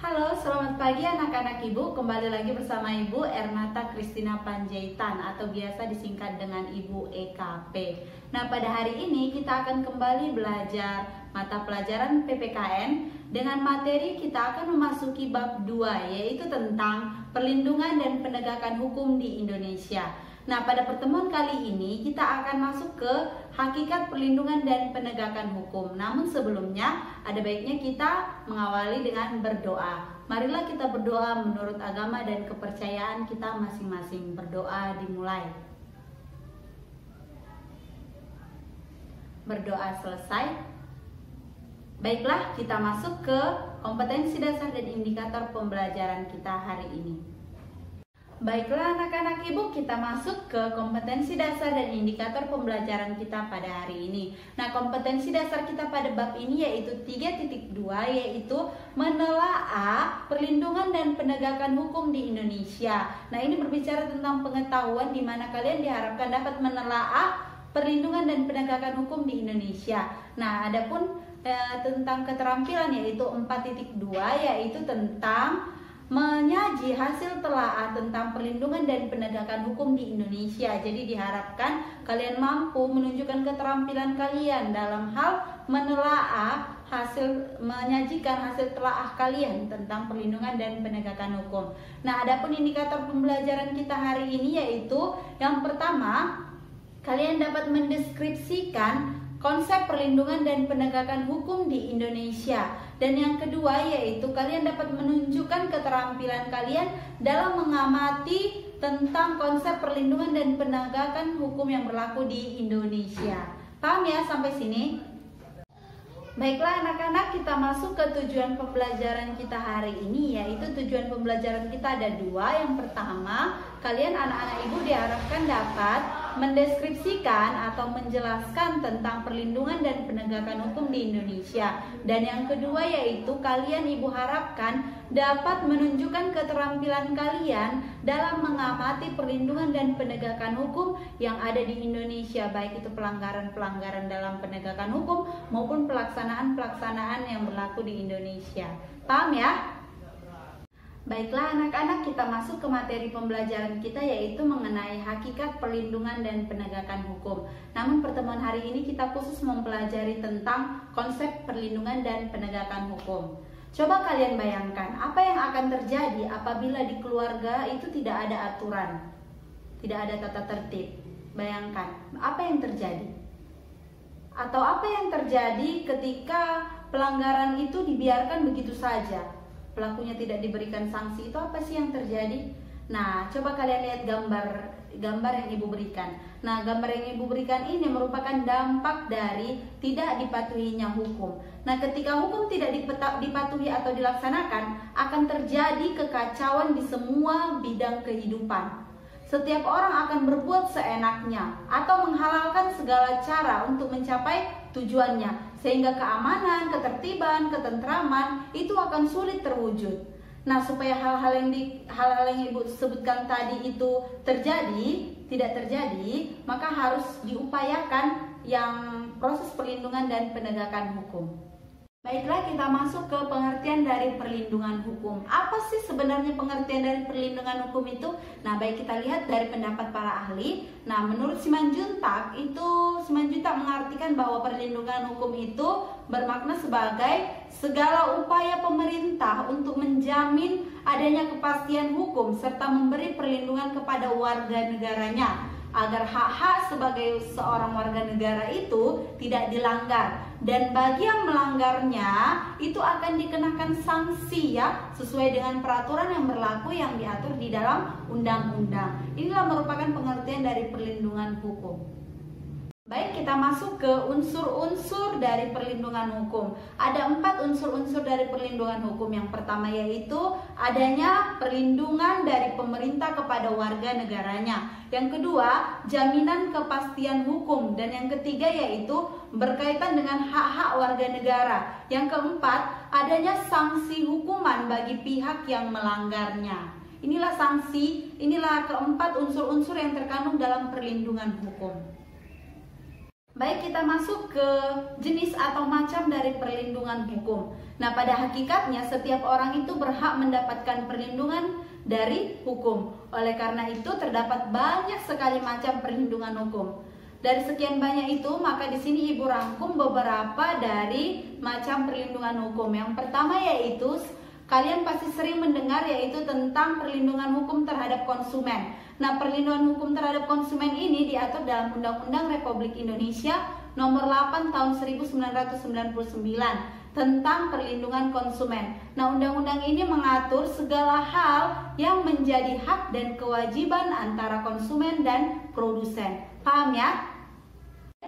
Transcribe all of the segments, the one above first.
Halo, selamat pagi anak-anak Ibu. Kembali lagi bersama Ibu Ernata Kristina Panjaitan atau biasa disingkat dengan Ibu EKP. Nah, pada hari ini kita akan kembali belajar mata pelajaran PPKN dengan materi kita akan memasuki bab 2, yaitu tentang perlindungan dan penegakan hukum di Indonesia. Nah, pada pertemuan kali ini kita akan masuk ke hakikat perlindungan dan penegakan hukum. Namun sebelumnya ada baiknya kita mengawali dengan berdoa. Marilah kita berdoa menurut agama dan kepercayaan kita masing-masing. Berdoa dimulai. Berdoa selesai. Baiklah, kita masuk ke kompetensi dasar dan indikator pembelajaran kita hari ini. Baiklah anak-anak Ibu, kita masuk ke kompetensi dasar dan indikator pembelajaran kita pada hari ini. Nah, kompetensi dasar kita pada bab ini yaitu 3.2, yaitu menelaah perlindungan dan penegakan hukum di Indonesia. Nah, ini berbicara tentang pengetahuan di mana kalian diharapkan dapat menelaah perlindungan dan penegakan hukum di Indonesia. Nah, adapun tentang keterampilan yaitu 4.2, yaitu tentang menyaji hasil telaah tentang perlindungan dan penegakan hukum di Indonesia. Jadi diharapkan kalian mampu menunjukkan keterampilan kalian dalam hal menelaah menyajikan hasil telaah kalian tentang perlindungan dan penegakan hukum. Nah, adapun indikator pembelajaran kita hari ini yaitu yang pertama, kalian dapat mendeskripsikan konsep perlindungan dan penegakan hukum di Indonesia. Dan yang kedua yaitu kalian dapat menunjukkan keterampilan kalian dalam mengamati tentang konsep perlindungan dan penegakan hukum yang berlaku di Indonesia. Paham ya sampai sini? Baiklah anak-anak, kita masuk ke tujuan pembelajaran kita hari ini, yaitu tujuan pembelajaran kita ada dua. Yang pertama, kalian anak-anak Ibu diharapkan dapat mendeskripsikan atau menjelaskan tentang perlindungan dan penegakan hukum di Indonesia. Dan yang kedua yaitu kalian Ibu harapkan dapat menunjukkan keterampilan kalian dalam mengamati perlindungan dan penegakan hukum yang ada di Indonesia, baik itu pelanggaran-pelanggaran dalam penegakan hukum maupun pelaksanaan-pelaksanaan yang berlaku di Indonesia. Paham ya? Baiklah anak-anak, kita masuk ke materi pembelajaran kita yaitu mengenai hakikat perlindungan dan penegakan hukum. Namun pertemuan hari ini kita khusus mempelajari tentang konsep perlindungan dan penegakan hukum. Coba kalian bayangkan, apa yang akan terjadi apabila di keluarga itu tidak ada aturan, tidak ada tata tertib. Bayangkan, apa yang terjadi? Atau apa yang terjadi ketika pelanggaran itu dibiarkan begitu saja? Pelakunya tidak diberikan sanksi, itu apa sih yang terjadi? Nah, coba kalian lihat gambar yang Ibu berikan. Nah, gambar yang Ibu berikan ini merupakan dampak dari tidak dipatuhinya hukum. Nah, ketika hukum tidak dipatuhi atau dilaksanakan, akan terjadi kekacauan di semua bidang kehidupan. Setiap orang akan berbuat seenaknya atau menghalalkan segala cara untuk mencapai tujuannya, sehingga keamanan, ketertiban, ketentraman itu akan sulit terwujud. Nah, supaya hal-hal yang Ibu sebutkan tadi itu tidak terjadi, maka harus diupayakan yang proses perlindungan dan penegakan hukum. Baiklah, kita masuk ke pengertian dari perlindungan hukum. Apa sih sebenarnya pengertian dari perlindungan hukum itu? Nah, baik kita lihat dari pendapat para ahli. Nah, menurut Simanjuntak mengartikan bahwa perlindungan hukum itu bermakna sebagai segala upaya pemerintah untuk menjamin adanya kepastian hukum serta memberi perlindungan kepada warga negaranya agar hak-hak sebagai seorang warga negara itu tidak dilanggar, dan bagi yang melanggarnya itu akan dikenakan sanksi ya sesuai dengan peraturan yang berlaku yang diatur di dalam undang-undang. Inilah merupakan pengertian dari perlindungan hukum. Baik, kita masuk ke unsur-unsur dari perlindungan hukum. Ada 4 unsur-unsur dari perlindungan hukum. Yang pertama yaitu adanya perlindungan dari pemerintah kepada warga negaranya. Yang kedua, jaminan kepastian hukum. Dan yang ketiga yaitu berkaitan dengan hak-hak warga negara. Yang keempat, adanya sanksi hukuman bagi pihak yang melanggarnya. Inilah keempat unsur-unsur yang terkandung dalam perlindungan hukum. Baik, kita masuk ke jenis atau macam dari perlindungan hukum. Nah, pada hakikatnya setiap orang itu berhak mendapatkan perlindungan dari hukum. Oleh karena itu terdapat banyak sekali macam perlindungan hukum. Dari sekian banyak itu, maka di sini Ibu rangkum beberapa dari macam perlindungan hukum. Yang pertama yaitu kalian pasti sering mendengar yaitu tentang perlindungan hukum terhadap konsumen. Nah, perlindungan hukum terhadap konsumen ini diatur dalam Undang-Undang Republik Indonesia Nomor 8 Tahun 1999 tentang perlindungan konsumen. Nah, undang-undang ini mengatur segala hal yang menjadi hak dan kewajiban antara konsumen dan produsen. Paham ya?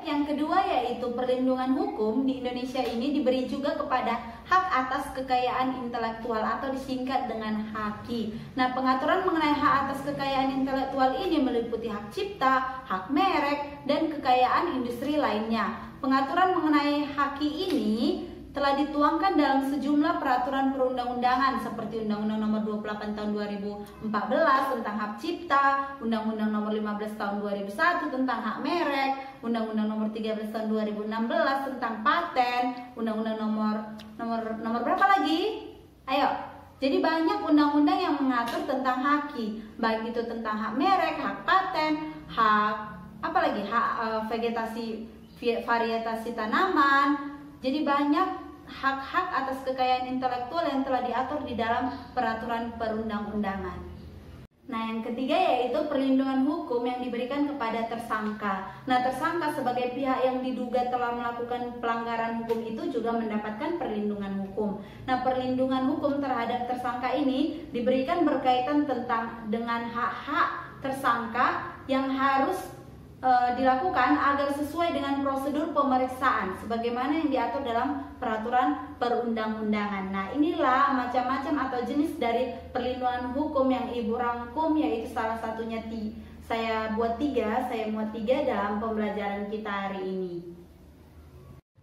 Yang kedua yaitu perlindungan hukum di Indonesia ini diberi juga kepada hak atas kekayaan intelektual atau disingkat dengan HAKI. Nah, pengaturan mengenai hak atas kekayaan intelektual ini meliputi hak cipta, hak merek, dan kekayaan industri lainnya. Pengaturan mengenai HAKI ini telah dituangkan dalam sejumlah peraturan perundang-undangan seperti Undang-Undang Nomor 28 Tahun 2014 tentang hak cipta, Undang-Undang Nomor 15 Tahun 2001 tentang hak merek, Undang-Undang Nomor 13 Tahun 2016 tentang paten, Undang-Undang nomor berapa lagi? Ayo. Jadi banyak undang-undang yang mengatur tentang HAKI, baik itu tentang hak merek, hak paten, hak apalagi hak vegetasi, varietasi tanaman. Jadi banyak hak-hak atas kekayaan intelektual yang telah diatur di dalam peraturan perundang-undangan. Nah, yang ketiga yaitu perlindungan hukum yang diberikan kepada tersangka. Nah, tersangka sebagai pihak yang diduga telah melakukan pelanggaran hukum itu juga mendapatkan perlindungan hukum. Nah, perlindungan hukum terhadap tersangka ini diberikan berkaitan dengan hak-hak tersangka yang harus dilakukan agar sesuai dengan prosedur pemeriksaan sebagaimana yang diatur dalam peraturan perundang-undangan. Nah, inilah macam-macam atau jenis dari perlindungan hukum yang Ibu rangkum, yaitu salah satunya saya muat tiga dalam pembelajaran kita hari ini.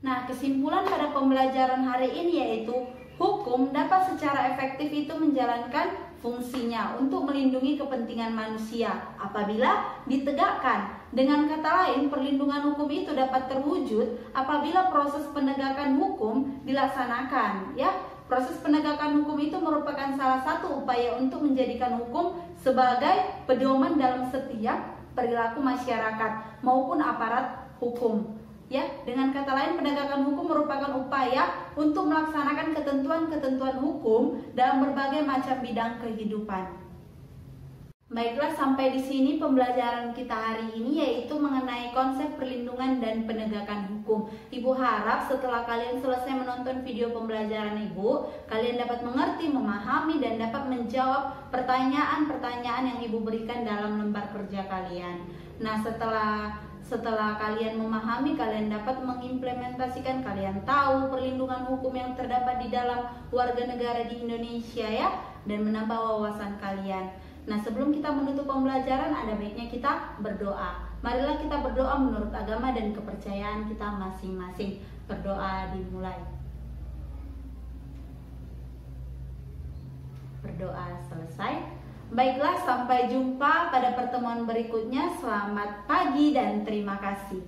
Nah, kesimpulan pada pembelajaran hari ini yaitu hukum dapat secara efektif itu menjalankan fungsinya untuk melindungi kepentingan manusia apabila ditegakkan. Dengan kata lain, perlindungan hukum itu dapat terwujud apabila proses penegakan hukum dilaksanakan, ya. Proses penegakan hukum itu merupakan salah satu upaya untuk menjadikan hukum sebagai pedoman dalam setiap perilaku masyarakat maupun aparat hukum. Ya, dengan kata lain, penegakan hukum merupakan upaya untuk melaksanakan ketentuan-ketentuan hukum dalam berbagai macam bidang kehidupan. Baiklah, sampai di sini pembelajaran kita hari ini yaitu mengenai konsep perlindungan dan penegakan hukum. Ibu harap setelah kalian selesai menonton video pembelajaran Ibu, kalian dapat mengerti, memahami, dan dapat menjawab pertanyaan-pertanyaan yang Ibu berikan dalam lembar kerja kalian. Nah, setelah kalian memahami, kalian dapat mengimplementasikan, kalian tahu perlindungan hukum yang terdapat di dalam warga negara di Indonesia ya, dan menambah wawasan kalian. Nah, sebelum kita menutup pembelajaran, ada baiknya kita berdoa. Marilah kita berdoa menurut agama dan kepercayaan kita masing-masing. Berdoa dimulai. Berdoa selesai. Baiklah, sampai jumpa pada pertemuan berikutnya. Selamat pagi dan terima kasih.